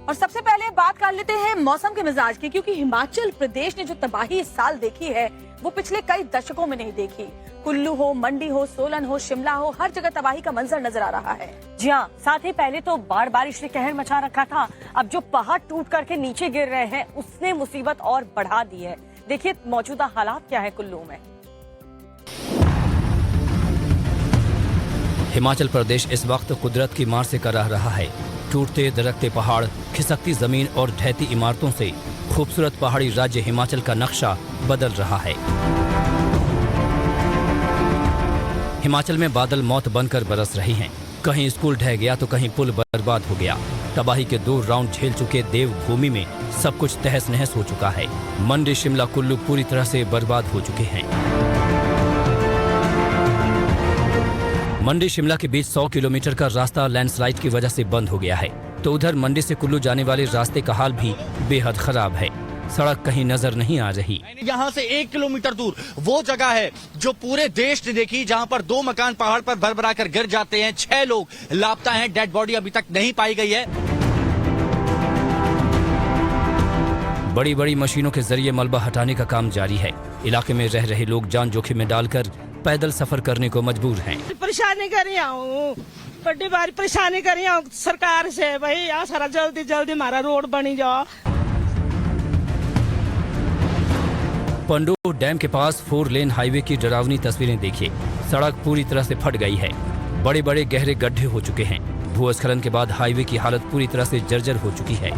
और सबसे पहले बात कर लेते हैं मौसम के मिजाज की, क्योंकि हिमाचल प्रदेश ने जो तबाही इस साल देखी है वो पिछले कई दशकों में नहीं देखी। कुल्लू हो, मंडी हो, सोलन हो, शिमला हो, हर जगह तबाही का मंजर नजर आ रहा है। जी हाँ, साथ ही पहले तो बाढ़ बारिश ने कहर मचा रखा था, अब जो पहाड़ टूट करके नीचे गिर रहे हैं उसने मुसीबत और बढ़ा दी है। देखिए मौजूदा हालात क्या है कुल्लू में। हिमाचल प्रदेश इस वक्त कुदरत की मार से कराह रहा है। टूटते दरकते पहाड़, खिसकती जमीन और ढहती इमारतों से खूबसूरत पहाड़ी राज्य हिमाचल का नक्शा बदल रहा है। हिमाचल में बादल मौत बनकर बरस रहे हैं। कहीं स्कूल ढह गया तो कहीं पुल बर्बाद हो गया। तबाही के 2 राउंड झेल चुके देवभूमि में सब कुछ तहस नहस हो चुका है। मंडी, शिमला, कुल्लू पूरी तरह से बर्बाद हो चुके हैं। मंडी शिमला के बीच 100 किलोमीटर का रास्ता लैंडस्लाइड की वजह से बंद हो गया है, तो उधर मंडी से कुल्लू जाने वाले रास्ते का हाल भी बेहद खराब है। सड़क कहीं नजर नहीं आ रही। यहाँ से 1 किलोमीटर दूर वो जगह है जो पूरे देश ने देखी, जहाँ पर 2 मकान पहाड़ पर भरभरा कर गिर जाते हैं। 6 लोग लापता हैं, डेड बॉडी अभी तक नहीं पाई गई है। बड़ी बड़ी मशीनों के जरिए मलबा हटाने का काम जारी है। इलाके में रह रहे लोग जान जोखिम में डालकर पैदल सफर करने को मजबूर हैं। परेशानी कर रही हूँ, बड़ी बारी परेशानी कर रही हूँ सरकार से, भाई यहाँ सारा जल्दी जल्दी हमारा रोड बनी जाओ। पंडो डैम के पास 4 लेन हाईवे की डरावनी तस्वीरें देखिए। सड़क पूरी तरह से फट गई है। बड़े बड़े गहरे गड्ढे हो चुके हैं। भूस्खलन के बाद हाईवे की हालत पूरी तरह से जर्जर हो चुकी है।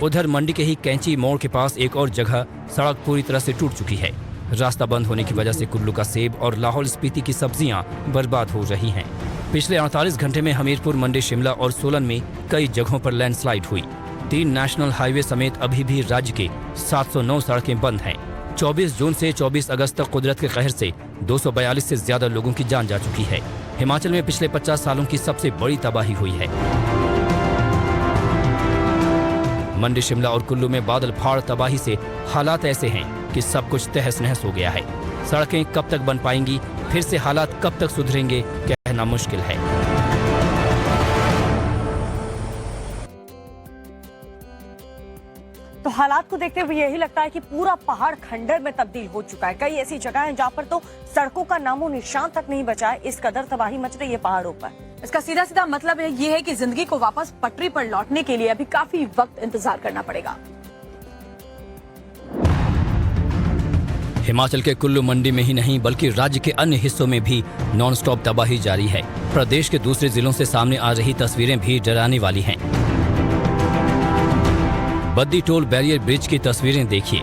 उधर मंडी के ही कैंची मोड़ के पास एक और जगह सड़क पूरी तरह से टूट चुकी है। रास्ता बंद होने की वजह से कुल्लू का सेब और लाहौल स्पीति की सब्जियां बर्बाद हो रही हैं। पिछले 48 घंटे में हमीरपुर, मंडी, शिमला और सोलन में कई जगहों पर लैंडस्लाइड हुई। 3 नेशनल हाईवे समेत अभी भी राज्य के 709 सड़कें बंद हैं। 24 जून से 24 अगस्त तक कुदरत के कहर से 242 से ज्यादा लोगों की जान जा चुकी है। हिमाचल में पिछले 50 सालों की सबसे बड़ी तबाही हुई है। मंडी, शिमला और कुल्लू में बादल फाड़ तबाही से हालात ऐसे हैं कि सब कुछ तहस नहस हो गया है। सड़कें कब तक बन पाएंगी, फिर से हालात कब तक सुधरेंगे, कहना मुश्किल है। तो हालात को देखते हुए यही लगता है कि पूरा पहाड़ खंडर में तब्दील हो चुका है। कई ऐसी जगह हैं जहां पर तो सड़कों का नामो निशान तक नहीं बचा है। इस कदर तबाही मच रही है पहाड़ों पर। इसका सीधा सीधा मतलब ये है कि जिंदगी को वापस पटरी पर लौटने के लिए अभी काफी वक्त इंतजार करना पड़ेगा। हिमाचल के कुल्लू, मंडी में ही नहीं बल्कि राज्य के अन्य हिस्सों में भी नॉनस्टॉप तबाही जारी है। प्रदेश के दूसरे जिलों से सामने आ रही तस्वीरें भी डराने वाली हैं। बद्दी टोल बैरियर ब्रिज की तस्वीरें देखिए।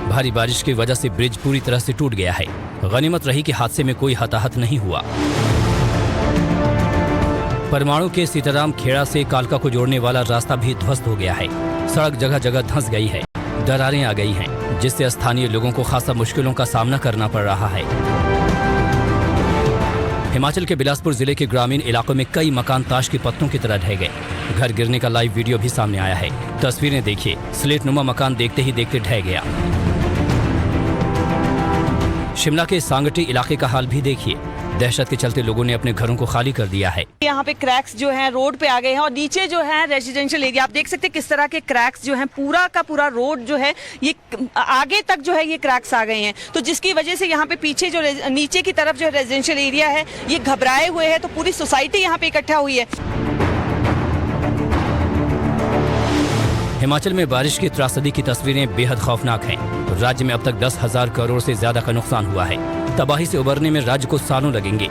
भारी बारिश की वजह से ब्रिज पूरी तरह से टूट गया है। गनीमत रही कि हादसे में कोई हताहत नहीं हुआ। परमाणु के सीताराम खेड़ा से कालका को जोड़ने वाला रास्ता भी ध्वस्त हो गया है। सड़क जगह जगह धंस गई है, दरारें आ गई हैं, जिससे स्थानीय लोगों को खासा मुश्किलों का सामना करना पड़ रहा है। हिमाचल के बिलासपुर जिले के ग्रामीण इलाकों में कई मकान ताश के पत्तों की तरह ढह गए। घर गिरने का लाइव वीडियो भी सामने आया है। तस्वीरें देखिए, स्लेटनुमा मकान देखते ही देखते ढह गया। शिमला के सांगटी इलाके का हाल भी देखिए। दहशत के चलते लोगों ने अपने घरों को खाली कर दिया है। यहाँ पे क्रैक्स जो हैं रोड पे आ गए हैं और नीचे जो है रेजिडेंशियल एरिया, आप देख सकते हैं किस तरह के क्रैक्स जो हैं। पूरा का पूरा रोड जो है ये आगे तक जो है ये क्रैक्स आ गए हैं, तो जिसकी वजह से यहाँ पे पीछे जो नीचे की तरफ जो रेजिडेंशियल एरिया है ये घबराए हुए है। तो पूरी सोसाइटी यहाँ पे इकट्ठा हुई है। हिमाचल में बारिश की त्रासदी की तस्वीरें बेहद खौफनाक हैं। राज्य में अब तक 10,000 करोड़ से ज्यादा का नुकसान हुआ है। तबाही से उबरने में राज्य को सालों लगेंगे।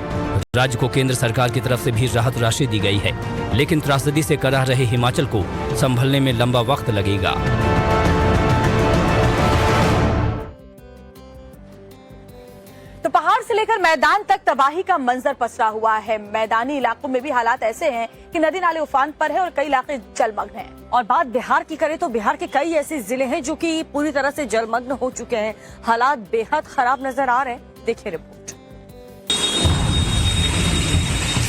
राज्य को केंद्र सरकार की तरफ से भी राहत राशि दी गई है, लेकिन त्रासदी से कराह रहे हिमाचल को संभलने में लंबा वक्त लगेगा। तो पहाड़ से लेकर मैदान तक तबाही का मंजर पसरा हुआ है। मैदानी इलाकों में भी हालात ऐसे हैं कि नदी नाले उफान पर है और कई इलाके जलमग्न हैं। और बात बिहार की करें तो बिहार के कई ऐसे जिले हैं जो कि पूरी तरह से जलमग्न हो चुके हैं। हालात बेहद खराब नजर आ रहे हैं। देखिए रिपोर्ट।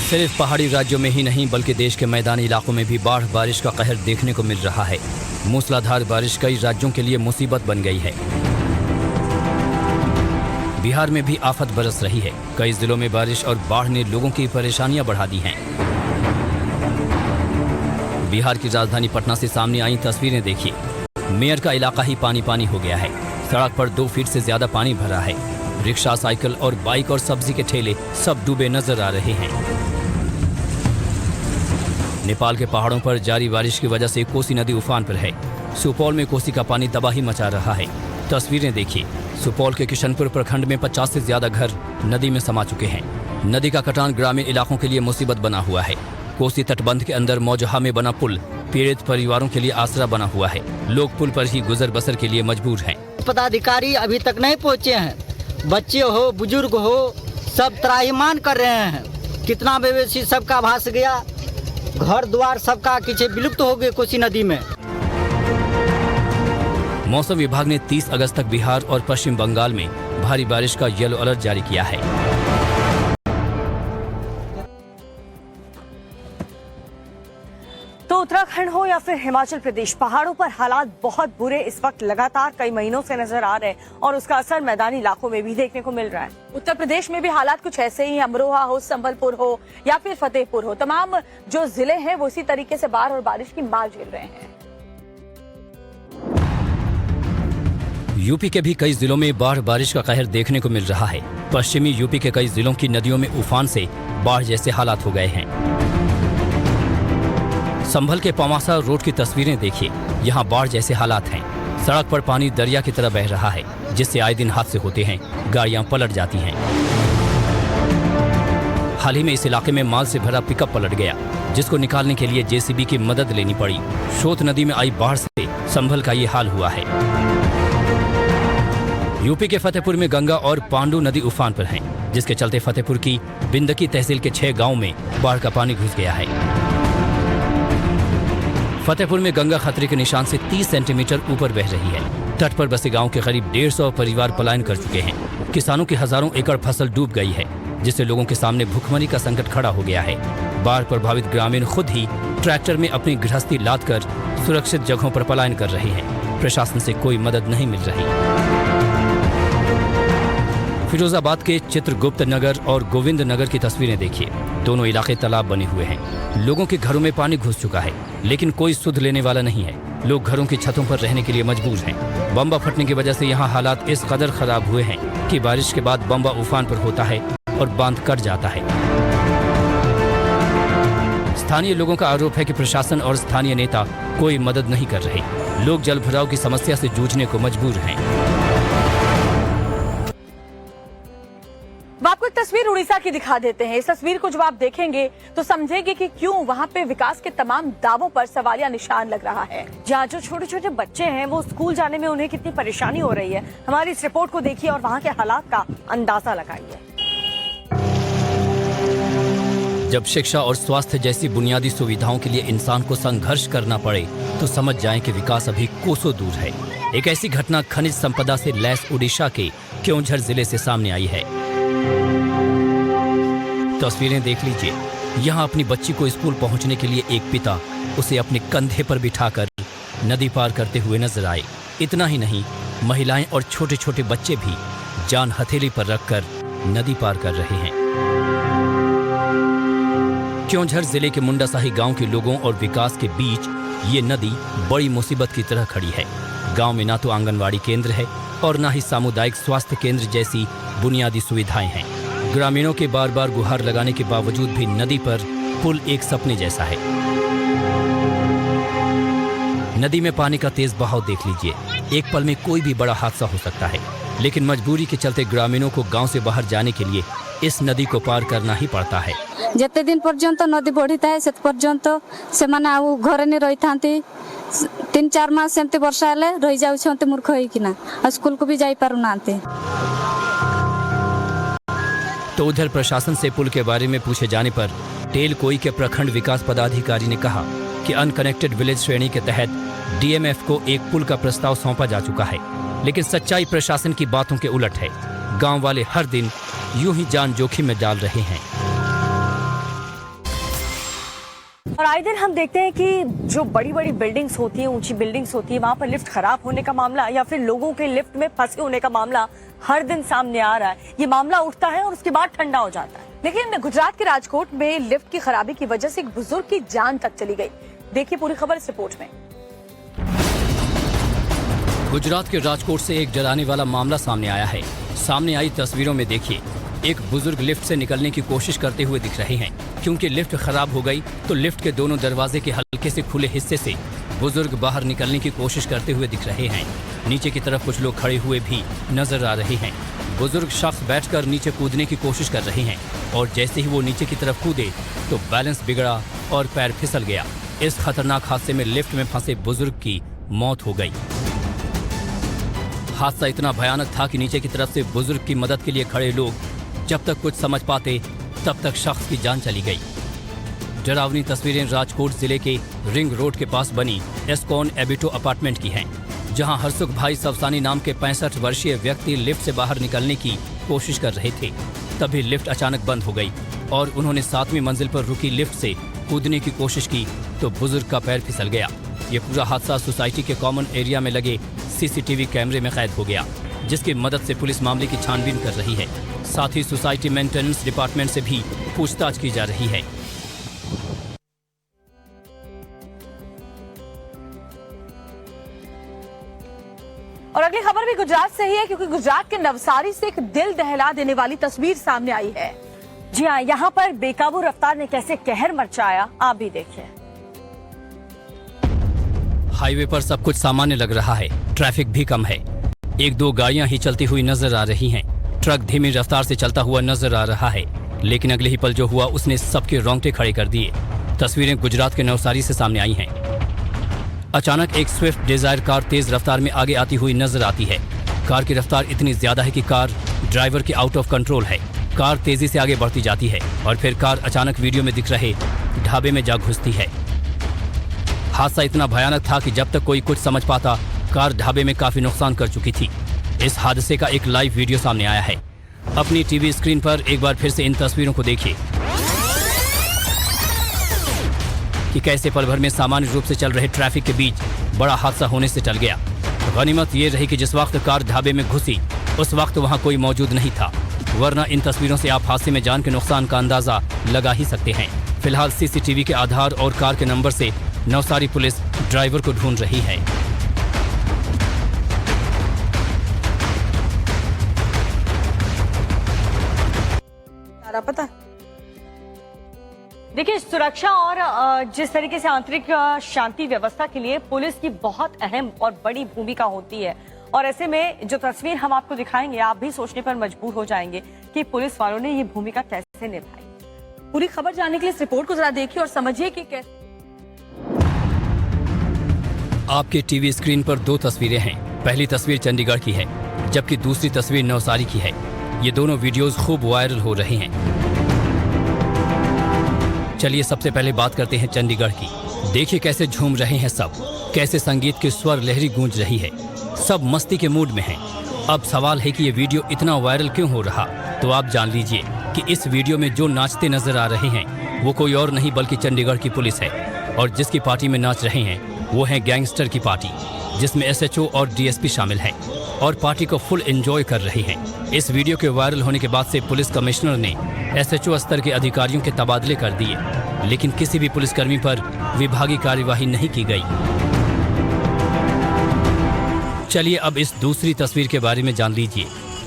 सिर्फ पहाड़ी राज्यों में ही नहीं बल्कि देश के मैदानी इलाकों में भी बाढ़ बारिश का कहर देखने को मिल रहा है। मूसलाधार बारिश कई राज्यों के लिए मुसीबत बन गई है। बिहार में भी आफत बरस रही है। कई जिलों में बारिश और बाढ़ ने लोगों की परेशानियां बढ़ा दी हैं। बिहार की राजधानी पटना से सामने आई तस्वीरें देखिए। मेयर का इलाका ही पानी पानी हो गया है। सड़क पर 2 फीट से ज्यादा पानी भरा है। रिक्शा, साइकिल और बाइक और सब्जी के ठेले सब डूबे नजर आ रहे हैं। नेपाल के पहाड़ों पर जारी बारिश की वजह से कोसी नदी उफान पर है। सुपौल में कोसी का पानी तबाही मचा रहा है। तस्वीरें देखिए। सुपौल के किशनपुर प्रखंड में 50 से ज्यादा घर नदी में समा चुके हैं। नदी का कटान ग्रामीण इलाकों के लिए मुसीबत बना हुआ है। कोसी तटबंध के अंदर मौजहा में बना पुल पीड़ित परिवारों के लिए आसरा बना हुआ है। लोग पुल पर ही गुजर बसर के लिए मजबूर हैं। पदाधिकारी अभी तक नहीं पहुंचे हैं। बच्चे हो, बुजुर्ग हो, सब त्राहिमाम कर रहे हैं। कितना मवेशी सबका भास गया, घर द्वार सबका किसी विलुप्त हो गए कोसी नदी में। मौसम विभाग ने 30 अगस्त तक बिहार और पश्चिम बंगाल में भारी बारिश का येलो अलर्ट जारी किया है। तो उत्तराखंड हो या फिर हिमाचल प्रदेश, पहाड़ों पर हालात बहुत बुरे इस वक्त लगातार कई महीनों से नजर आ रहे हैं और उसका असर मैदानी इलाकों में भी देखने को मिल रहा है। उत्तर प्रदेश में भी हालात कुछ ऐसे ही, अमरोहा हो, संबलपुर हो या फिर फतेहपुर हो, तमाम जो जिले हैं वो इसी तरीके से बाढ़ और बारिश की मार झेल रहे हैं। यूपी के भी कई जिलों में बाढ़ बारिश का कहर देखने को मिल रहा है। पश्चिमी यूपी के कई जिलों की नदियों में उफान से बाढ़ जैसे हालात हो गए हैं। संभल के पमासा रोड की तस्वीरें देखिए। यहाँ बाढ़ जैसे हालात हैं। सड़क पर पानी दरिया की तरह बह रहा है, जिससे आए दिन हादसे होते हैं, गाड़ियां पलट जाती हैं। हाल ही में इस इलाके में माल से भरा पिकअप पलट गया, जिसको निकालने के लिए जेसीबी की मदद लेनी पड़ी। शोथ नदी में आई बाढ़ से संभल का ये हाल हुआ है। यूपी के फतेहपुर में गंगा और पांडू नदी उफान पर हैं, जिसके चलते फतेहपुर की बिंदकी तहसील के 6 गांव में बाढ़ का पानी घुस गया है। फतेहपुर में गंगा खतरे के निशान से 30 सेंटीमीटर ऊपर बह रही है। तट पर बसे गांव के करीब 150 परिवार पलायन कर चुके हैं। किसानों की हजारों एकड़ फसल डूब गई है, जिससे लोगों के सामने भुखमरी का संकट खड़ा हो गया है। बाढ़ प्रभावित ग्रामीण खुद ही ट्रैक्टर में अपनी गृहस्थी लादकर सुरक्षित जगहों पर पलायन कर रहे हैं। प्रशासन से कोई मदद नहीं मिल रही। फिरोजाबाद के चित्रगुप्त नगर और गोविंद नगर की तस्वीरें देखिए। दोनों इलाके तालाब बने हुए हैं। लोगों के घरों में पानी घुस चुका है, लेकिन कोई सुध लेने वाला नहीं है। लोग घरों की छतों पर रहने के लिए मजबूर हैं। बम्बा फटने की वजह से यहाँ हालात इस कदर खराब हुए हैं कि बारिश के बाद बम्बा उफान पर होता है और बांध कट जाता है। स्थानीय लोगों का आरोप है कि प्रशासन और स्थानीय नेता कोई मदद नहीं कर रहे। लोग जल भराव की समस्या से जूझने को मजबूर हैं। आपको एक तस्वीर उड़ीसा की दिखा देते हैं। इस तस्वीर को जब आप देखेंगे तो समझेंगे कि क्यों वहाँ पे विकास के तमाम दावों पर सवालिया निशान लग रहा है। जहाँ जो छोटे छोटे बच्चे हैं वो स्कूल जाने में उन्हें कितनी परेशानी हो रही है, हमारी इस रिपोर्ट को देखिए और वहाँ के हालात का अंदाजा लगाइए। जब शिक्षा और स्वास्थ्य जैसी बुनियादी सुविधाओं के लिए इंसान को संघर्ष करना पड़े तो समझ जाएं कि विकास अभी कोसों दूर है। एक ऐसी घटना खनिज संपदा से लैस उड़ीसा के क्योंझर जिले से सामने आई है। तस्वीरें देख लीजिए। यहाँ अपनी बच्ची को स्कूल पहुँचने के लिए एक पिता उसे अपने कंधे पर बिठाकर नदी पार करते हुए नजर आए। इतना ही नहीं, महिलाएं और छोटे छोटे बच्चे भी जान हथेली पर रखकर नदी पार कर रहे हैं। क्योंझर जिले के मुंडासाही गांव के लोगों और विकास के बीच ये नदी बड़ी मुसीबत की तरह खड़ी है। गांव में ना तो आंगनवाड़ी केंद्र है और ना ही सामुदायिक स्वास्थ्य केंद्र जैसी बुनियादी सुविधाएं हैं। ग्रामीणों के बार बार गुहार लगाने के बावजूद भी नदी पर पुल एक सपने जैसा है। नदी में पानी का तेज बहाव देख लीजिए। एक पल में कोई भी बड़ा हादसा हो सकता है, लेकिन मजबूरी के चलते ग्रामीणों को गांव से बाहर जाने के लिए इस नदी को पार करना ही पड़ता है। जेते दिन पर्यंत नदी बढ़ी थाए से पर्यंत से माने आउ घरे नहीं रही थांती। 3-4 मास सेमते वर्षा हेले रही जाउछन्ते मूर्ख होइकिना स्कूल को भी जाई पारु नांते। तो उधर प्रशासन से पुल के बारे में पूछे जाने पर टेलकोई के प्रखंड विकास पदाधिकारी ने कहा कि अनकनेक्टेड विलेज श्रेणी के तहत डीएमएफ को एक पुल का प्रस्ताव सौंपा जा चुका है, लेकिन सच्चाई प्रशासन की बातों के उलट है। गांव वाले हर दिन यूं ही जान जोखिम में डाल रहे हैं। और आए दिन हम देखते हैं कि जो बड़ी बड़ी बिल्डिंग्स होती हैं, ऊंची बिल्डिंग्स होती है, वहाँ पर लिफ्ट खराब होने का मामला या फिर लोगों के लिफ्ट में फंसे होने का मामला हर दिन सामने आ रहा है। ये मामला उठता है और उसके बाद ठंडा हो जाता है। लेकिन गुजरात के राजकोट में लिफ्ट की खराबी की वजह से एक बुजुर्ग की जान तक चली गई। देखिए पूरी खबर इस रिपोर्ट में। गुजरात के राजकोट से एक डराने वाला मामला सामने आया है। सामने आई तस्वीरों में देखिए, एक बुजुर्ग लिफ्ट से निकलने की कोशिश करते हुए दिख रहे हैं। क्योंकि लिफ्ट खराब हो गई तो लिफ्ट के दोनों दरवाजे के हल्के से खुले हिस्से से बुजुर्ग बाहर निकलने की कोशिश करते हुए दिख रहे हैं। नीचे की तरफ कुछ लोग खड़े हुए भी नजर आ रहे हैं। बुजुर्ग शख्स बैठकर नीचे कूदने की कोशिश कर रहे हैं और जैसे ही वो नीचे की तरफ कूदे तो बैलेंस बिगड़ा और पैर फिसल गया। इस खतरनाक हादसे में लिफ्ट में फंसे बुजुर्ग की मौत हो गई। हादसा इतना भयानक था कि नीचे की तरफ से बुजुर्ग की मदद के लिए खड़े लोग जब तक कुछ समझ पाते तब तक शख्स की जान चली गई। डरावनी तस्वीरें राजकोट जिले के रिंग रोड के पास बनी एस्कॉन एबिटो अपार्टमेंट की हैं, जहां हरसुख भाई सवसानी नाम के 65 वर्षीय व्यक्ति लिफ्ट से बाहर निकलने की कोशिश कर रहे थे। तभी लिफ्ट अचानक बंद हो गई और उन्होंने 7वीं मंजिल पर रुकी लिफ्ट से कूदने की कोशिश की तो बुजुर्ग का पैर फिसल गया। ये पूरा हादसा सोसाइटी के कॉमन एरिया में लगे सीसीटीवी कैमरे में कैद हो गया, जिसकी मदद से पुलिस मामले की छानबीन कर रही है। साथ ही सोसाइटी मेंटेनेंस डिपार्टमेंट से भी पूछताछ की जा रही है। और अगली खबर भी गुजरात से ही है, क्योंकि गुजरात के नवसारी से एक दिल दहला देने वाली तस्वीर सामने आई है। जी हाँ, यहाँ पर बेकाबू रफ्तार ने कैसे कहर मचाया, आप भी देखिए। हाईवे पर सब कुछ सामान्य लग रहा है, ट्रैफिक भी कम है। एक दो गाड़ियां ही चलती हुई नजर आ रही हैं। ट्रक धीमी रफ्तार से चलता हुआ नजर आ रहा है, लेकिन अगले ही पल जो हुआ उसने सबके रोंगटे खड़े कर दिए। तस्वीरें गुजरात के नवसारी से सामने आई हैं। अचानक एक स्विफ्ट डिजायर कार तेज रफ्तार में आगे आती हुई नजर आती है। कार की रफ्तार इतनी ज्यादा है कि कार ड्राइवर के आउट ऑफ कंट्रोल है। कार तेजी से आगे बढ़ती जाती है और फिर कार अचानक वीडियो में दिख रहे ढाबे में जा घुसती है। हादसा इतना भयानक था कि जब तक कोई कुछ समझ पाता, कार ढाबे में काफी नुकसान कर चुकी थी। इस हादसे का एक लाइव वीडियो सामने आया है। अपनी टीवी स्क्रीन पर एक बार फिर से इन तस्वीरों को देखिए कि कैसे पल भर में सामान्य रूप से चल रहे ट्रैफिक के बीच बड़ा हादसा होने से टल गया। गनीमत ये रही कि जिस वक्त कार ढाबे में घुसी उस वक्त वहां कोई मौजूद नहीं था, वरना इन तस्वीरों से आप हादसे में जान के नुकसान का अंदाजा लगा ही सकते हैं। फिलहाल सीसीटीवी के आधार और कार के नंबर से नवसारी पुलिस ड्राइवर को ढूंढ रही है। पता देखिए, सुरक्षा और जिस तरीके से आंतरिक शांति व्यवस्था के लिए पुलिस की बहुत अहम और बड़ी भूमिका होती है, और ऐसे में जो तस्वीर हम आपको दिखाएंगे आप भी सोचने पर मजबूर हो जाएंगे कि पुलिस वालों ने ये भूमिका कैसे निभाई। पूरी खबर जानने के लिए इस रिपोर्ट को जरा देखिए और समझिए कि कैसे। आपके टीवी स्क्रीन पर दो तस्वीरें हैं। पहली तस्वीर चंडीगढ़ की है, जबकि दूसरी तस्वीर नवसारी की है। ये दोनों वीडियोस खूब वायरल हो रहे हैं। चलिए सबसे पहले बात करते हैं चंडीगढ़ की। देखिए कैसे झूम रहे हैं सब, कैसे संगीत की स्वर लहरी गूंज रही है, सब मस्ती के मूड में हैं। अब सवाल है कि ये वीडियो इतना वायरल क्यों हो रहा, तो आप जान लीजिए कि इस वीडियो में जो नाचते नजर आ रहे हैं वो कोई और नहीं बल्कि चंडीगढ़ की पुलिस है, और जिसकी पार्टी में नाच रहे हैं वो है गैंगस्टर की पार्टी, जिसमें एसएचओ और डीएसपी शामिल हैं और पार्टी को फुल एंजॉय कर रही हैं। इस वीडियो के वायरल होने के बाद से पुलिस कमिश्नर ने एसएचओ स्तर के अधिकारियों के तबादले कर दिए, लेकिन किसी भी पुलिसकर्मी पर विभागीय कार्यवाही नहीं की गई। चलिए अब इस दूसरी तस्वीर के बारे में जान लीजिए।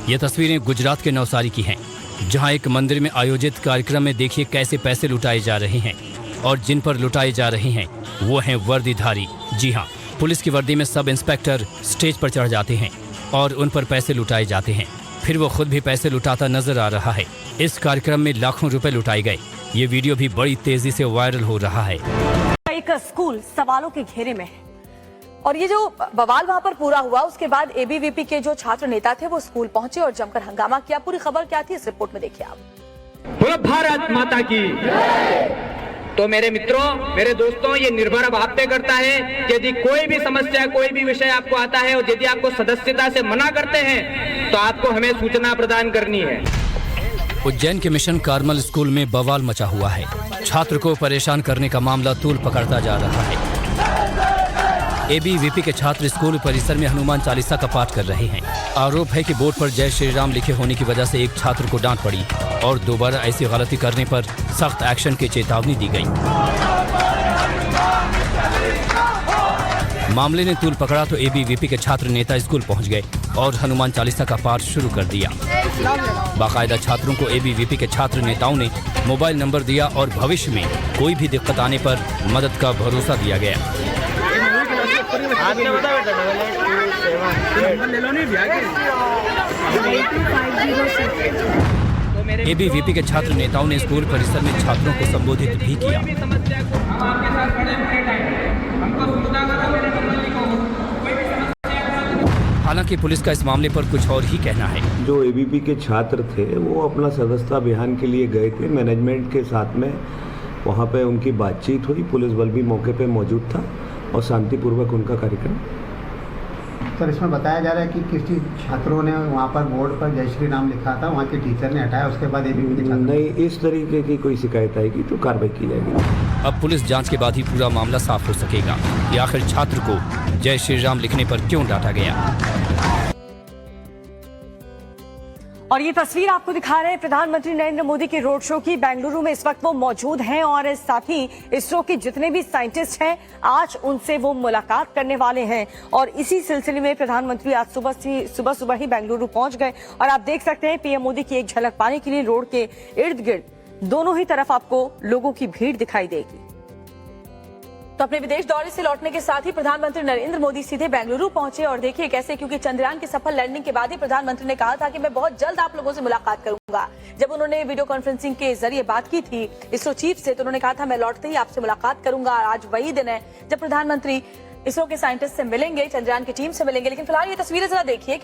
ये तस्वीरें गुजरात के नवसारी की हैं, जहां एक मंदिर में आयोजित कार्यक्रम में देखिए कैसे पैसे लुटाए जा रहे हैं, और जिन पर लुटाए जा रहे हैं वो हैं वर्दीधारी। जी हाँ, पुलिस की वर्दी में सब इंस्पेक्टर स्टेज पर चढ़ जाते हैं और उन पर पैसे लुटाए जाते हैं। फिर वो खुद भी पैसे लुटाता नजर आ रहा है। इस कार्यक्रम में लाखों रुपए लुटाए गए। ये वीडियो भी बड़ी तेजी से वायरल हो रहा है। एक स्कूल सवालों के घेरे में है, और ये जो बवाल वहां पर पूरा हुआ उसके बाद एबीवीपी के जो छात्र नेता थे वो स्कूल पहुंचे और जमकर हंगामा किया। पूरी खबर क्या थी इस रिपोर्ट में देखिए आप। बोलो भारत माता की। तो मेरे मित्रों, मेरे दोस्तों, ये निर्भर अब आप पे करता है कि यदि कोई भी समस्या, कोई भी विषय आपको आता है और यदि आपको सदस्यता से मना करते हैं तो आपको हमें सूचना प्रदान करनी है। उज्जैन के मिशन कार्मल स्कूल में बवाल मचा हुआ है। छात्र को परेशान करने का मामला तूल पकड़ता जा रहा है। एबीवीपी के छात्र स्कूल परिसर में हनुमान चालीसा का पाठ कर रहे हैं। आरोप है कि बोर्ड पर जय श्री राम लिखे होने की वजह से एक छात्र को डांट पड़ी और दोबारा ऐसी गलती करने पर सख्त एक्शन की चेतावनी दी गई। मामले ने तूल पकड़ा तो एबीवीपी के छात्र नेता स्कूल पहुंच गए और हनुमान चालीसा का पाठ शुरू कर दिया। बाकायदा छात्रों को एबीवीपी के छात्र नेताओं ने मोबाइल नंबर दिया और भविष्य में कोई भी दिक्कत आने पर मदद का भरोसा दिया गया। एबीवीपी के छात्र नेताओं ने स्कूल परिसर में छात्रों को संबोधित भी किया। हालांकि पुलिस का इस मामले पर कुछ और ही कहना है। जो एबीवीपी के छात्र थे वो अपना सदस्यता अभियान के लिए गए थे, मैनेजमेंट के साथ में वहाँ पे उनकी बातचीत हुई, पुलिस बल भी मौके पे मौजूद था और शांतिपूर्वक उनका कार्यक्रम। सर, इसमें बताया जा रहा है कि किसी छात्रों ने वहाँ पर बोर्ड पर जय श्री राम लिखा था, वहाँ के टीचर ने हटाया, उसके बाद एबीवीपी के छात्र नहीं, इस तरीके की कोई शिकायत आएगी तो कार्रवाई की जाएगी। अब पुलिस जांच के बाद ही पूरा मामला साफ हो सकेगा कि आखिर छात्र को जय श्री राम लिखने पर क्यों डांटा गया। और ये तस्वीर आपको दिखा रहे हैं प्रधानमंत्री नरेंद्र मोदी के रोड शो की। बेंगलुरु में इस वक्त वो मौजूद हैं और साथ ही इसरो के जितने भी साइंटिस्ट हैं आज उनसे वो मुलाकात करने वाले हैं। और इसी सिलसिले में प्रधानमंत्री आज सुबह ही बेंगलुरु पहुंच गए और आप देख सकते हैं पीएम मोदी की एक झलक पाने के लिए रोड के इर्द गिर्द दोनों ही तरफ आपको लोगों की भीड़ दिखाई देगी। तो अपने विदेश दौरे से लौटने के साथ ही प्रधानमंत्री नरेंद्र मोदी सीधे बेंगलुरु पहुंचे और देखिए कैसे, क्योंकि चंद्रयान की सफल लैंडिंग के बाद ही प्रधानमंत्री ने कहा था कि मैं बहुत जल्द आप लोगों से मुलाकात करूंगा। जब उन्होंने वीडियो कॉन्फ्रेंसिंग के जरिए बात की थी इसरो चीफ से तो उन्होंने कहा था मैं लौटते ही आपसे मुलाकात करूंगा। आज वही दिन है जब प्रधानमंत्री इसरो के साइंटिस्ट से मिलेंगे, चंद्रयान की टीम से मिलेंगे। लेकिन फिलहाल ये तस्वीरें जरा देखिए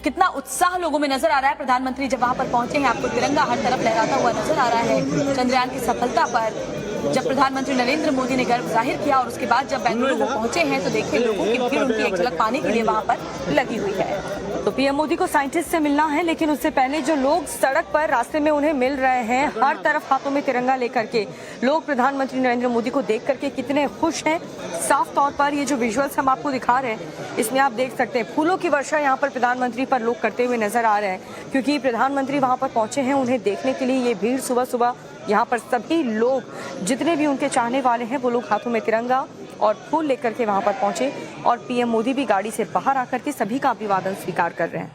कितना उत्साह लोगों में नजर आ रहा है। प्रधानमंत्री जब वहां पर पहुंचे हैं आपको तिरंगा हर तरफ लहराता हुआ नजर आ रहा है। चंद्रयान की सफलता पर जब प्रधानमंत्री नरेंद्र मोदी ने गर्व जाहिर किया और उसके बाद जब बेंगलुरु वो पहुंचे हैं तो देखिए लोगों की भीड़ उनकी एक झलक पाने के लिए वहां पर लगी हुई है। तो पीएम मोदी को साइंटिस्ट से मिलना है, लेकिन उससे पहले जो लोग सड़क पर रास्ते में उन्हें मिल रहे हैं, हर तरफ हाथों में तिरंगा लेकर के लोग प्रधानमंत्री नरेंद्र मोदी को देख करके कितने खुश हैं। साफ तौर पर ये जो विजुअल्स हम आपको दिखा रहे हैं इसमें आप देख सकते हैं फूलों की वर्षा यहाँ पर प्रधानमंत्री पर लोग करते हुए नजर आ रहे हैं, क्योंकि प्रधानमंत्री वहां पर पहुंचे हैं। उन्हें देखने के लिए ये भीड़ सुबह सुबह यहाँ पर सभी लोग जितने भी उनके चाहने वाले हैं वो लोग हाथों में तिरंगा और फूल लेकर के वहां पर पहुंचे और पीएम मोदी भी गाड़ी से बाहर आकर के सभी का अभिवादन स्वीकार कर रहे हैं।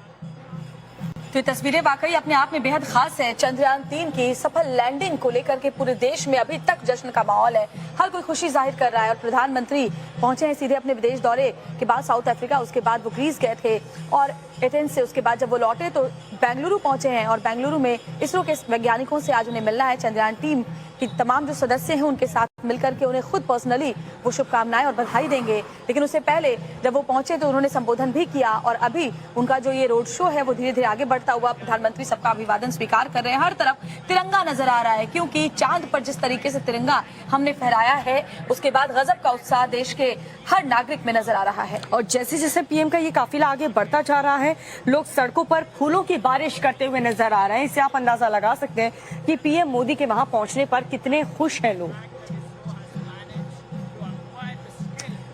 तो ये तस्वीरें वाकई अपने आप में बेहद खास है। चंद्रयान 3 की सफल लैंडिंग को लेकर के पूरे देश में अभी तक जश्न का माहौल है, हर कोई खुशी जाहिर कर रहा है। और प्रधानमंत्री पहुंचे हैं सीधे अपने विदेश दौरे के बाद साउथ अफ्रीका, उसके बाद वो ग्रीस गए थे और एथेंस से उसके बाद जब वो लौटे तो बेंगलुरु पहुंचे हैं और बेंगलुरु में इसरो के वैज्ञानिकों से आज उन्हें मिलना है। चंद्रयान टीम की तमाम जो सदस्य हैं उनके साथ मिलकर के उन्हें खुद पर्सनली वो शुभकामनाएं और बधाई देंगे। लेकिन उससे पहले जब वो पहुंचे तो उन्होंने संबोधन भी किया और अभी उनका जो ये रोड शो है वो धीरे धीरे आगे बढ़ता हुआ प्रधानमंत्री सबका अभिवादन स्वीकार कर रहे हैं। हर तरफ तिरंगा नजर आ रहा है, क्योंकि चांद पर जिस तरीके से तिरंगा हमने फहराया है उसके बाद गजब का उत्साह देश के हर नागरिक में नजर आ रहा है। और जैसे जैसे पीएम का ये काफिला आगे बढ़ता जा रहा है लोग सड़कों पर फूलों की बारिश करते हुए नजर आ रहे हैं। इससे आप अंदाजा लगा सकते हैं कि पीएम मोदी के वहां पहुंचने पर कितने खुश हैं लोग।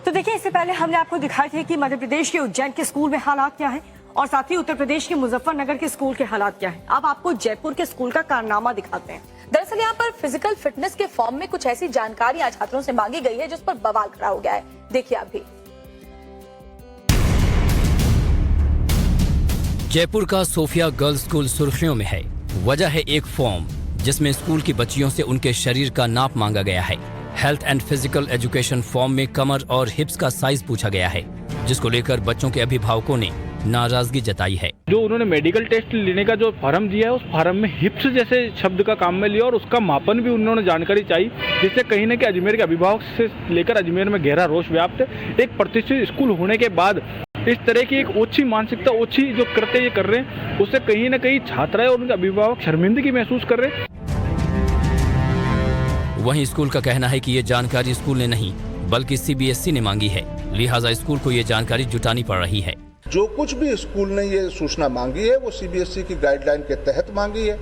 तो देखिए, इससे पहले हमने आपको दिखाई थे कि मध्य प्रदेश के उज्जैन के स्कूल में हालात क्या है और साथ ही उत्तर प्रदेश के मुजफ्फरनगर के स्कूल के हालात क्या है। अब आपको जयपुर के स्कूल का कारनामा दिखाते हैं। दरअसल यहाँ पर फिजिकल फिटनेस के फॉर्म में कुछ ऐसी जानकारियां छात्रों से मांगी गई है जिस पर बवाल खड़ा हो गया है। देखिए आप भी। जयपुर का सोफिया गर्ल्स स्कूल सुर्खियों में है। वजह है एक फॉर्म जिसमें स्कूल की बच्चियों से उनके शरीर का नाप मांगा गया है। Health and physical education form में कमर और हिप्स का साइज पूछा गया है, जिसको लेकर बच्चों के अभिभावकों ने नाराजगी जताई है। जो उन्होंने मेडिकल टेस्ट लेने का जो फॉर्म दिया है उस फॉर्म में हिप्स जैसे शब्द का काम में लिया और उसका मापन भी उन्होंने जानकारी चाहिए, जिससे कहीं न कहीं अजमेर के अभिभावक से लेकर अजमेर में गहरा रोष व्याप्त है। एक प्रतिष्ठित स्कूल होने के बाद इस तरह की एक ओछी मानसिकता, ओछी जो करते ये कर रहे हैं, उससे कहीं न कहीं छात्राएं और उनके अभिभावक शर्मिंदगी महसूस कर रहे हैं। वहीं स्कूल का कहना है कि ये जानकारी स्कूल ने नहीं बल्कि सीबीएसई ने मांगी है, लिहाजा स्कूल को ये जानकारी जुटानी पड़ रही है। जो कुछ भी स्कूल ने ये सूचना मांगी है वो सीबीएसई की गाइडलाइन के तहत मांगी है।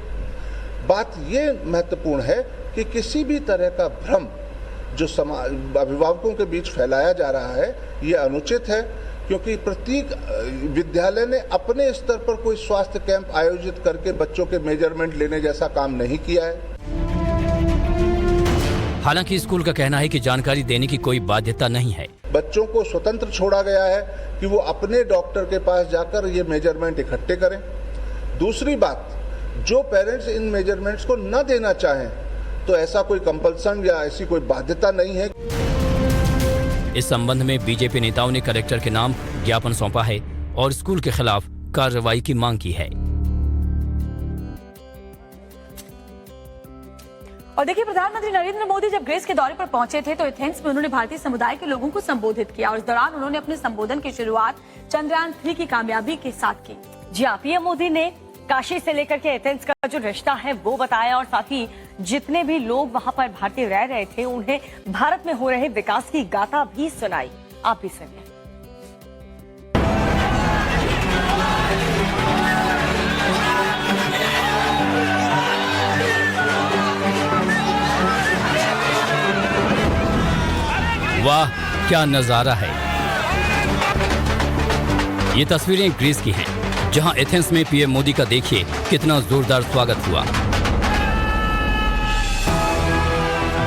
बात ये महत्वपूर्ण है कि किसी भी तरह का भ्रम जो अभिभावकों के बीच फैलाया जा रहा है ये अनुचित है, क्योंकि प्रत्येक विद्यालय ने अपने स्तर पर कोई स्वास्थ्य कैंप आयोजित करके बच्चों के मेजरमेंट लेने जैसा काम नहीं किया है। हालांकि स्कूल का कहना है कि जानकारी देने की कोई बाध्यता नहीं है। बच्चों को स्वतंत्र छोड़ा गया है कि वो अपने डॉक्टर के पास जाकर ये मेजरमेंट इकट्ठे करें। दूसरी बात, जो पेरेंट्स इन मेजरमेंट्स को न देना चाहें तो ऐसा कोई कंपल्सन या ऐसी कोई बाध्यता नहीं है। इस संबंध में बीजेपी नेताओं ने कलेक्टर के नाम ज्ञापन सौंपा है और स्कूल के खिलाफ कार्रवाई की मांग की है। और देखिए, प्रधानमंत्री नरेंद्र मोदी जब ग्रीस के दौरे पर पहुंचे थे तो एथेंस में उन्होंने भारतीय समुदाय के लोगों को संबोधित किया और इस दौरान उन्होंने अपने संबोधन की शुरुआत चंद्रयान 3 की कामयाबी के साथ की। जी हाँ, पीएम मोदी ने काशी से लेकर के एथेंस का जो रिश्ता है वो बताया और साथ ही जितने भी लोग वहां पर भारतीय रह रहे थे उन्हें भारत में हो रहे विकास की गाथा भी सुनाई। आप भी सुनिए। वाह, क्या नजारा है। ये तस्वीरें ग्रीस की हैं, जहां एथेंस में पीएम मोदी का देखिए कितना जोरदार स्वागत हुआ।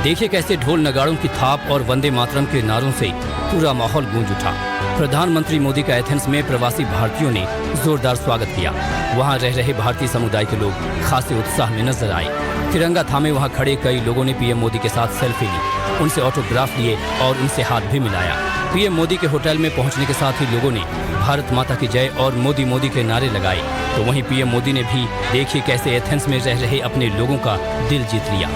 देखिए कैसे ढोल नगाड़ों की थाप और वंदे मातरम के नारों से पूरा माहौल गूंज उठा। प्रधानमंत्री मोदी का एथेंस में प्रवासी भारतीयों ने जोरदार स्वागत किया। वहां रह रहे भारतीय समुदाय के लोग खासे उत्साह में नजर आए। तिरंगा थामे वहां खड़े कई लोगों ने पीएम मोदी के साथ सेल्फी ली, उनसे ऑटोग्राफ लिए और उनसे हाथ भी मिलाया। पीएम मोदी के होटल में पहुंचने के साथ ही लोगों ने भारत माता की जय और मोदी मोदी के नारे लगाए। तो वहीं पीएम मोदी ने भी देखिए कैसे एथेंस में रह रहे अपने लोगों का दिल जीत लिया।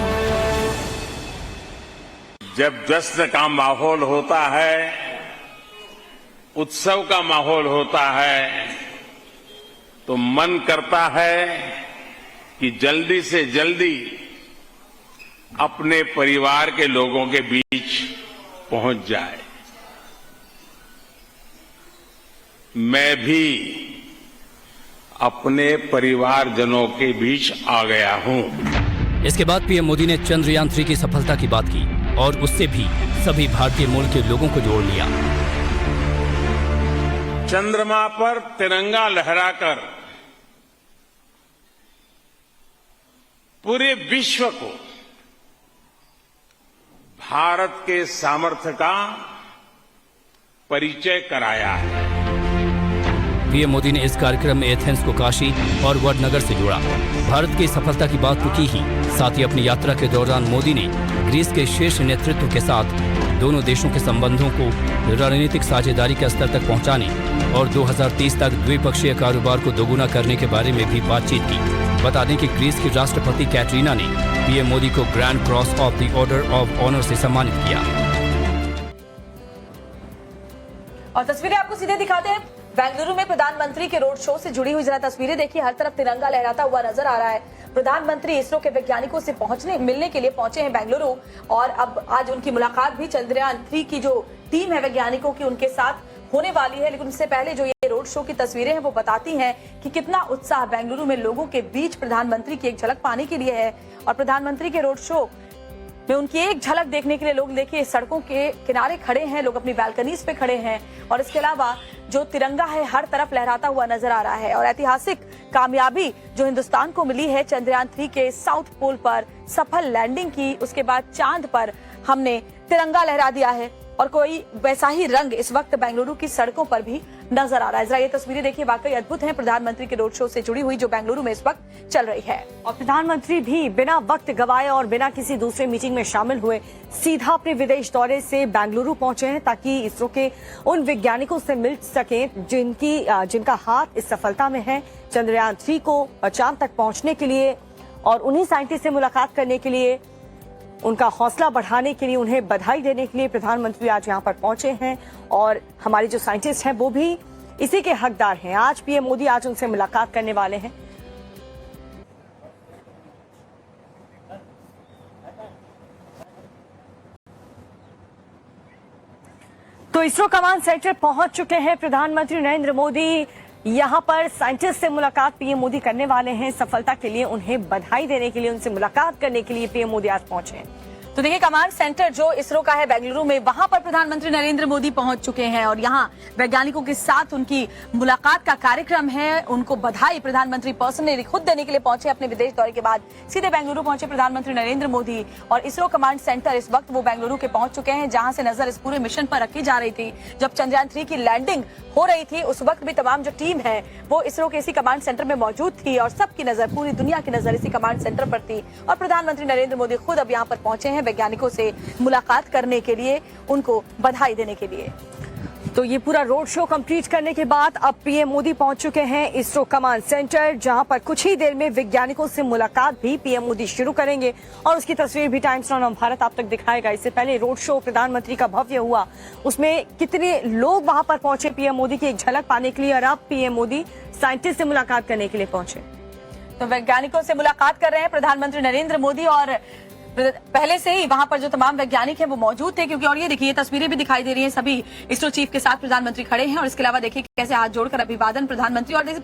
जब जश्न का माहौल होता है, उत्सव का माहौल होता है, तो मन करता है कि जल्दी से जल्दी अपने परिवार के लोगों के बीच पहुंच जाए। मैं भी अपने परिवारजनों के बीच आ गया हूं। इसके बाद पीएम मोदी ने चंद्रयान 3 की सफलता की बात की और उससे भी सभी भारतीय मूल के लोगों को जोड़ लिया। चंद्रमा पर तिरंगा लहराकर पूरे विश्व को भारत के सामर्थ्य का परिचय कराया है। पीएम मोदी ने इस कार्यक्रम में एथेंस को काशी और वडनगर से जोड़ा। भारत की सफलता की बात तो की ही, साथ ही अपनी यात्रा के दौरान मोदी ने ग्रीस के शीर्ष नेतृत्व के साथ दोनों देशों के संबंधों को रणनीतिक साझेदारी के स्तर तक पहुंचाने और 2030 तक द्विपक्षीय कारोबार को दोगुना करने के बारे में भी बातचीत की। बता दें कि ग्रीस की राष्ट्रपति कैटरीना ने पीएम मोदी को grand cross of the order of honour से सम्मानित किया। और तस्वीरें आपको सीधे दिखाते हैं बेंगलुरु में प्रधानमंत्री के रोड शो से जुड़ी हुई। जरा तस्वीरें देखिए, हर तरफ तिरंगा लहराता हुआ नजर आ रहा है। प्रधानमंत्री इसरो के वैज्ञानिकों से मिलने के लिए पहुंचे हैं बेंगलुरु और अब आज उनकी मुलाकात भी चंद्रयान 3 की जो टीम है वैज्ञानिकों की उनके साथ होने वाली है। लेकिन उससे पहले जो ये रोड शो की तस्वीरें हैं वो बताती हैं कि कितना उत्साह बेंगलुरु में लोगों के बीच प्रधानमंत्री की एक झलक पाने के लिए है। और प्रधानमंत्री के रोड शो में उनकी एक झलक देखने के लिए लोग देखिए सड़कों के किनारे खड़े हैं, लोग अपनी बालकनीज पे खड़े हैं और इसके अलावा जो तिरंगा है हर तरफ लहराता हुआ नजर आ रहा है। और ऐतिहासिक कामयाबी जो हिंदुस्तान को मिली है चंद्रयान 3 के साउथ पोल पर सफल लैंडिंग की, उसके बाद चांद पर हमने तिरंगा लहरा दिया है और कोई वैसा ही रंग इस वक्त बेंगलुरु की सड़कों पर भी नजर आ रहा है। जरा ये तस्वीरें देखिए, वाकई अद्भुत हैं प्रधानमंत्री के रोड शो से जुड़ी हुई जो बेंगलुरु में इस वक्त चल रही है। और प्रधानमंत्री भी बिना वक्त गवाए और बिना किसी दूसरे मीटिंग में शामिल हुए सीधा अपने विदेश दौरे से बेंगलुरु पहुंचे हैं ताकि इसरो के उन वैज्ञानिकों से मिल सकें जिनका हाथ इस सफलता में है चंद्रयान 3 को चांद तक पहुंचने के लिए और उन्हीं साइंटिस्ट से मुलाकात करने के लिए, उनका हौसला बढ़ाने के लिए, उन्हें बधाई देने के लिए प्रधानमंत्री आज यहाँ पर पहुंचे हैं और हमारे जो साइंटिस्ट हैं वो भी इसी के हकदार हैं। आज पीएम मोदी आज उनसे मुलाकात करने वाले हैं। तो इसरो कमांड सेंटर पहुंच चुके हैं प्रधानमंत्री नरेंद्र मोदी। यहाँ पर साइंटिस्ट से मुलाकात पीएम मोदी करने वाले हैं। सफलता के लिए उन्हें बधाई देने के लिए, उनसे मुलाकात करने के लिए पीएम मोदी आज पहुंचे हैं। तो देखिए, कमांड सेंटर जो इसरो का है बेंगलुरु में, वहां पर प्रधानमंत्री नरेंद्र मोदी पहुंच चुके हैं और यहां वैज्ञानिकों के साथ उनकी मुलाकात का कार्यक्रम है। उनको बधाई प्रधानमंत्री पर्सनली खुद देने के लिए पहुंचे। अपने विदेश दौरे के बाद सीधे बेंगलुरु पहुंचे प्रधानमंत्री नरेंद्र मोदी और इसरो कमांड सेंटर इस वक्त वो बेंगलुरु के पहुंच चुके हैं, जहां से नजर इस पूरे मिशन पर रखी जा रही थी। जब चंद्रयान 3 की लैंडिंग हो रही थी उस वक्त भी तमाम जो टीम है वो इसरो के इसी कमांड सेंटर में मौजूद थी और सबकी नजर, पूरी दुनिया की नजर इसी कमांड सेंटर पर थी। और प्रधानमंत्री नरेंद्र मोदी खुद अब यहाँ पर पहुंचे हैं वैज्ञानिकों से मुलाकात करने के लिए, उनको बधाई देने के लिए। तो ये पूरा रोड शो कंप्लीट करने के बाद अब पीएम मोदी पहुंच चुके हैं इसरो कमांड सेंटर, जहां पर कुछ ही देर में वैज्ञानिकों से मुलाकात भी पीएम मोदी शुरू करेंगे और उसकी तस्वीर भी टाइम्स नाउ भारत आप तक दिखाएगा। इससे पहले रोड शो प्रधानमंत्री का भव्य हुआ, उसमें कितने लोग वहां पर पहुंचे पीएम मोदी की एक झलक पाने के लिए, और अब पीएम मोदी साइंटिस्ट से मुलाकात करने के लिए पहुंचे। तो वैज्ञानिकों से मुलाकात कर रहे हैं प्रधानमंत्री नरेंद्र मोदी और पहले से ही वहां पर जो तमाम वैज्ञानिक हैं वो मौजूद थे, क्योंकि और ये देखिए तस्वीरें भी दिखाई दे रही हैं, सभी इसरो चीफ के साथ प्रधानमंत्री खड़े हैं और इसके अलावा देखिए कैसे हाथ जोड़कर अभिवादन प्रधानमंत्री और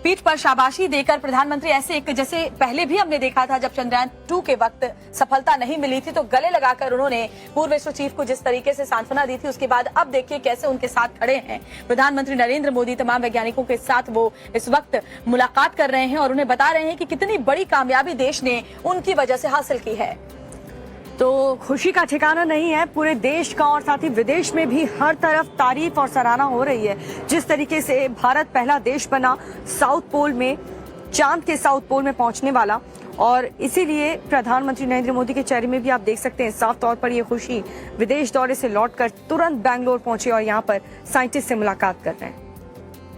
पीठ पर शाबाशी देकर प्रधानमंत्री ऐसे एक, जैसे पहले भी हमने देखा था जब चंद्रयान 2 के वक्त सफलता नहीं मिली थी तो गले लगाकर उन्होंने पूर्व इसरो चीफ को जिस तरीके से सांत्वना दी थी, उसके बाद अब देखिए कैसे उनके साथ खड़े हैं प्रधानमंत्री नरेंद्र मोदी। तमाम वैज्ञानिकों के साथ वो इस वक्त मुलाकात कर रहे हैं और उन्हें बता रहे हैं कि कितनी बड़ी कामयाबी देश ने उनकी वजह से हासिल की है। तो खुशी का ठिकाना नहीं है, पूरे देश का और साथ ही विदेश में भी हर तरफ तारीफ और सराहना हो रही है। जिस तरीके से भारत पहला देश बना साउथ पोल में, चांद के साउथ पोल में पहुंचने वाला, और इसीलिए प्रधानमंत्री नरेंद्र मोदी के चेहरे में भी आप देख सकते हैं साफ तौर पर ये खुशी। विदेश दौरे से लौटकर तुरंत बैंगलोर पहुंचे और यहाँ पर साइंटिस्ट से मुलाकात कर रहे हैं।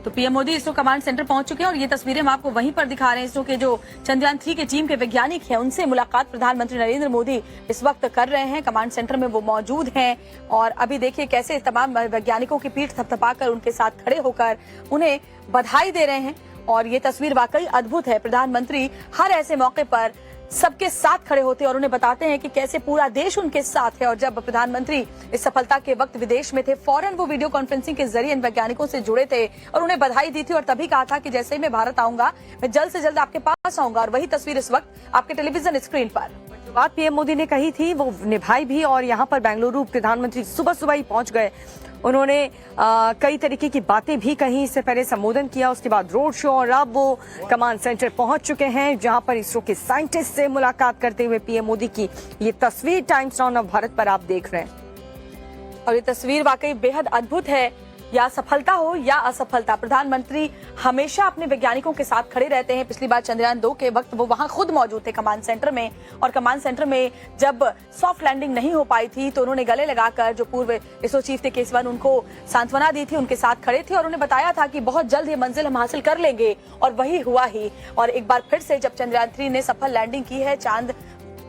तो PM Modi ISRO command centre पहुंच चुके हैं और ये तस्वीरें हम आपको वहीं पर दिखा रहे हैं। इसरो के जो चंद्रयान 3 के टीम के वैज्ञानिक हैं उनसे मुलाकात प्रधानमंत्री नरेंद्र मोदी इस वक्त कर रहे हैं। कमांड सेंटर में वो मौजूद हैं और अभी देखिए कैसे तमाम वैज्ञानिकों की पीठ थपथपाकर उनके साथ खड़े होकर उन्हें बधाई दे रहे हैं और ये तस्वीर वाकई अद्भुत है। प्रधानमंत्री हर ऐसे मौके पर सबके साथ खड़े होते हैं और उन्हें बताते हैं कि कैसे पूरा देश उनके साथ है। और जब प्रधानमंत्री इस सफलता के वक्त विदेश में थे, फौरन वो वीडियो कॉन्फ्रेंसिंग के जरिए इन वैज्ञानिकों से जुड़े थे और उन्हें बधाई दी थी और तभी कहा था कि जैसे ही मैं भारत आऊंगा मैं जल्द से जल्द आपके पास आऊंगा। और वही तस्वीर इस वक्त आपके टेलीविजन स्क्रीन पर। जो बात पीएम मोदी ने कही थी वो निभाई भी और यहाँ पर बेंगलुरु प्रधानमंत्री सुबह सुबह ही पहुंच गए। उन्होंने कई तरीके की बातें भी कही, इससे पहले संबोधन किया, उसके बाद रोड शो, और अब वो कमांड सेंटर पहुंच चुके हैं जहां पर इसरो के साइंटिस्ट से मुलाकात करते हुए पीएम मोदी की ये तस्वीर टाइम्स नाउ भारत पर आप देख रहे हैं। और ये तस्वीर वाकई बेहद अद्भुत है। या सफलता हो या असफलता, प्रधानमंत्री हमेशा अपने वैज्ञानिकों के साथ खड़े रहते हैं। पिछली बार चंद्रयान 2 के वक्त वो वहां खुद मौजूद थे कमांड सेंटर में और कमांड सेंटर में जब सॉफ्ट लैंडिंग नहीं हो पाई थी तो उन्होंने गले लगाकर जो पूर्व इसरो चीफ थे केसवन, उनको सांत्वना दी थी, उनके साथ खड़े थे और उन्हें बताया था कि बहुत जल्द ये मंजिल हम हासिल कर लेंगे और वही हुआ ही। और एक बार फिर से जब चंद्रयान 3 ने सफल लैंडिंग की है चांद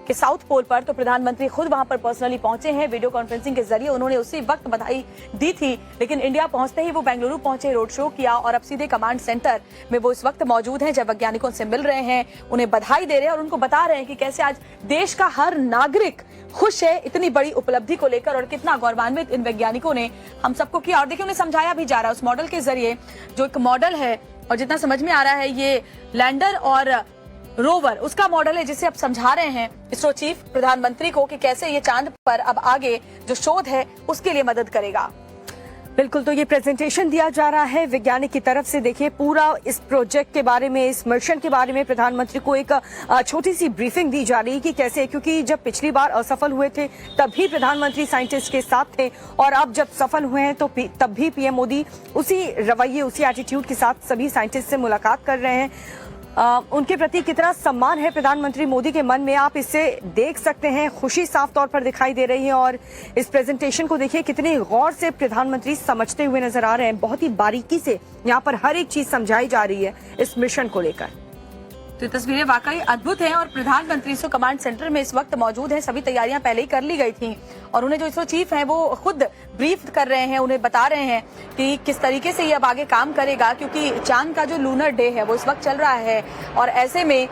के साउथ पोल पर तो प्रधानमंत्री खुद वहां पर पर्सनली पहुंचे हैं। वीडियो कॉन्फ्रेंसिंग के जरिए उन्होंने उसी वक्त बधाई दी थी, लेकिन इंडिया पहुंचते ही वो बेंगलुरु पहुंचे, रोड शो किया और अब सीधे कमांड सेंटर में वो इस वक्त मौजूद हैं। जब वैज्ञानिकों से मिल रहे हैं, उन्हें बधाई दे रहे हैं और उनको बता रहे हैं कि कैसे आज देश का हर नागरिक खुश है इतनी बड़ी उपलब्धि को लेकर और कितना गौरवान्वित इन वैज्ञानिकों ने हम सबको किया। और देखिए उन्हें समझाया भी जा रहा है उस मॉडल के जरिए, जो एक मॉडल है और जितना समझ में आ रहा है ये लैंडर और रोवर उसका मॉडल है, जिसे अब समझा रहे हैं इसरो चीफ प्रधानमंत्री को कि कैसे ये चांद पर अब आगे जो शोध है उसके लिए मदद करेगा। बिल्कुल, तो ये प्रेजेंटेशन दिया जा रहा है वैज्ञानिक की तरफ से। देखिए पूरा इस प्रोजेक्ट के बारे में, इस मिशन के बारे में प्रधानमंत्री को एक छोटी सी ब्रीफिंग दी जा रही है कि कैसे, क्योंकि जब पिछली बार असफल हुए थे तभी प्रधानमंत्री साइंटिस्ट के साथ थे और अब जब सफल हुए हैं तो तब भी पीएम मोदी उसी रवैये, उसी एटीट्यूड के साथ सभी साइंटिस्ट से मुलाकात कर रहे हैं। उनके प्रति कितना सम्मान है प्रधानमंत्री मोदी के मन में, आप इससे देख सकते हैं। खुशी साफ तौर पर दिखाई दे रही है और इस प्रेजेंटेशन को देखिए कितने गौर से प्रधानमंत्री समझते हुए नजर आ रहे हैं। बहुत ही बारीकी से यहाँ पर हर एक चीज समझाई जा रही है इस मिशन को लेकर। तो ये तस्वीरें वाकई अद्भुत हैं और प्रधानमंत्री इसरो कमांड सेंटर में इस वक्त मौजूद हैं। सभी तैयारियां पहले ही कर ली गई थी और उन्हें जो इसरो चीफ हैं वो खुद ब्रीफ कर रहे हैं, उन्हें बता रहे हैं कि किस तरीके से ये अब आगे काम करेगा, क्योंकि चांद का जो लूनर डे है वो इस वक्त चल रहा है और ऐसे में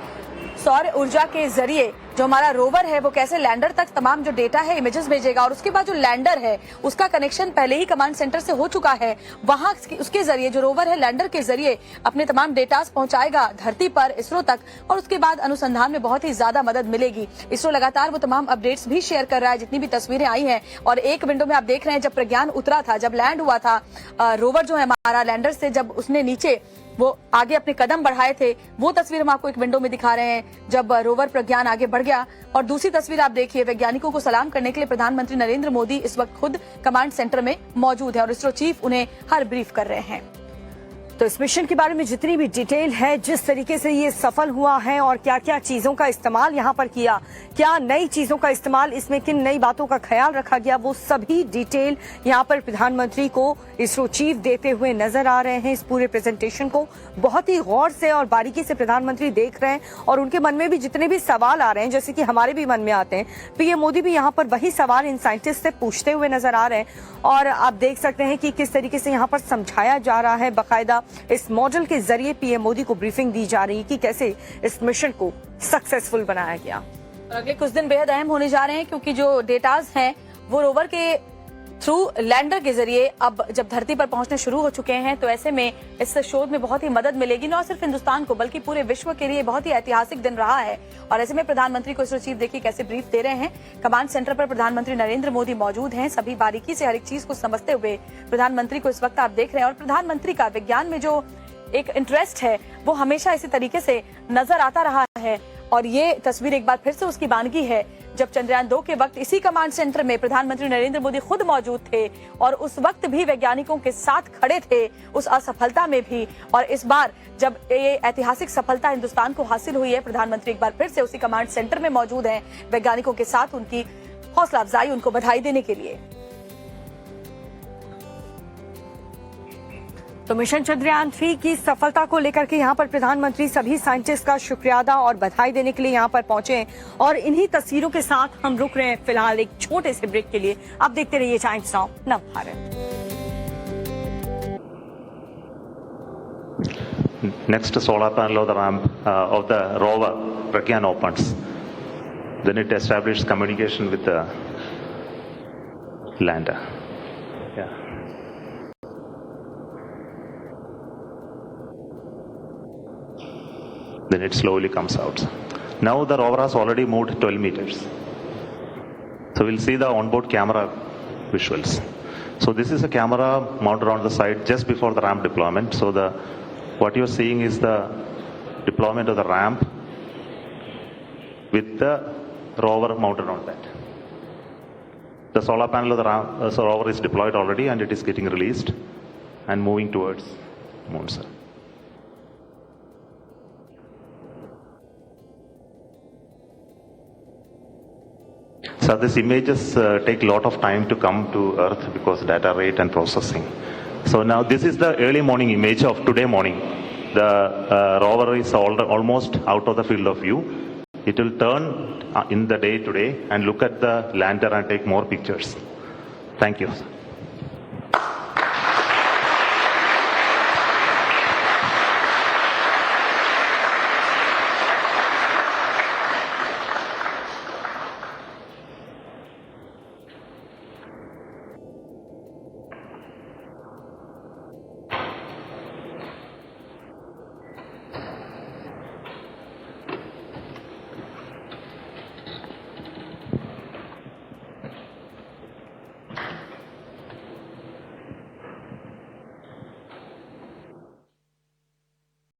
सौर ऊर्जा के जरिए जो हमारा रोवर है वो कैसे लैंडर तक तमाम जो डेटा है इमेजेस भेजेगा, और उसके बाद जो लैंडर है उसका कनेक्शन पहले ही कमांड सेंटर से हो चुका है। वहां उसके जरिए जो रोवर है लैंडर के जरिए अपने तमाम डेटास पहुंचाएगा धरती पर इसरो तक, और उसके बाद अनुसंधान में बहुत ही ज्यादा मदद मिलेगी। इसरो लगातार वो तमाम अपडेट्स भी शेयर कर रहा है, जितनी भी तस्वीरें आई हैं। और एक विंडो में आप देख रहे हैं जब प्रज्ञान उतरा था, जब लैंड हुआ था रोवर जो है हमारा लैंडर से, जब उसने नीचे वो आगे अपने कदम बढ़ाए थे, वो तस्वीर हम आपको एक विंडो में दिखा रहे हैं जब रोवर प्रज्ञान आगे बढ़ गया। और दूसरी तस्वीर आप देखिए, वैज्ञानिकों को सलाम करने के लिए प्रधानमंत्री नरेंद्र मोदी इस वक्त खुद कमांड सेंटर में मौजूद है और इसरो चीफ उन्हें हर ब्रीफ कर रहे हैं। तो इस मिशन के बारे में जितनी भी डिटेल है, जिस तरीके से ये सफल हुआ है और क्या क्या चीजों का इस्तेमाल यहाँ पर किया, क्या नई चीजों का इस्तेमाल, इसमें किन नई बातों का ख्याल रखा गया, वो सभी डिटेल यहाँ पर प्रधानमंत्री को इसरो चीफ देते हुए नजर आ रहे हैं। इस पूरे प्रेजेंटेशन को बहुत ही गौर से और बारीकी से प्रधानमंत्री देख रहे हैं और उनके मन में भी जितने भी सवाल आ रहे हैं, जैसे कि हमारे भी मन में आते हैं, पीएम मोदी भी यहाँ पर वही सवाल इन साइंटिस्ट से पूछते हुए नजर आ रहे हैं। और आप देख सकते हैं कि किस तरीके से यहाँ पर समझाया जा रहा है, बाकायदा इस मॉडल के जरिए पीएम मोदी को ब्रीफिंग दी जा रही है कि कैसे इस मिशन को सक्सेसफुल बनाया गया। और अगले कुछ दिन बेहद अहम होने जा रहे हैं, क्योंकि जो डेटाज हैं वो रोवर के थ्रू लैंडर के जरिए अब जब धरती पर पहुंचने शुरू हो चुके हैं, तो ऐसे में इस शोध में बहुत ही मदद मिलेगी, न सिर्फ हिंदुस्तान को बल्कि पूरे विश्व के लिए बहुत ही ऐतिहासिक दिन रहा है। और ऐसे में प्रधानमंत्री को इसरो चीफ देखिए कैसे ब्रीफ दे रहे हैं। कमांड सेंटर पर प्रधानमंत्री नरेंद्र मोदी मौजूद हैं, सभी बारीकी से हर एक चीज को समझते हुए प्रधानमंत्री को इस वक्त आप देख रहे हैं। और प्रधानमंत्री का विज्ञान में जो एक इंटरेस्ट है वो हमेशा इसी तरीके से नजर आता रहा है। और ये तस्वीर एक बार फिर से उसकी बानगी है, जब चंद्रयान 2 के वक्त इसी कमांड सेंटर में प्रधानमंत्री नरेंद्र मोदी खुद मौजूद थे और उस वक्त भी वैज्ञानिकों के साथ खड़े थे उस असफलता में भी। और इस बार जब ये ऐतिहासिक सफलता हिंदुस्तान को हासिल हुई है, प्रधानमंत्री एक बार फिर से उसी कमांड सेंटर में मौजूद हैं वैज्ञानिकों के साथ, उनकी हौसला अफजाई, उनको बधाई देने के लिए। तो मिशन चंद्रयान 3 की सफलता को लेकर के यहाँ पर प्रधानमंत्री सभी साइंटिस्ट का शुक्रिया अदा और बधाई देने के लिए यहाँ पर पहुंचे। और इन्हीं तस्वीरों के साथ हम रुक रहे हैं फिलहाल एक छोटे से ब्रेक के लिए। आप देखते रहिए times now Navbharat. Next solar panel of the ramp of the rover Pragyan opens. Then it establishes communication with the lander. Yeah. Then it slowly comes out. Now the rover has already moved 12 meters. So we'll see the onboard camera visuals. So this is a camera mounted on the side just before the ramp deployment. So what you're seeing is the deployment of the ramp with the rover mounted on that. The solar panel of the rover is deployed already and it is getting released and moving towards moon cell. So these images take a lot of time to come to Earth because data rate and processing. So now this is the early morning image of today morning. The rover is almost out of the field of view. It will turn in the day today and look at the lander and take more pictures. Thank you.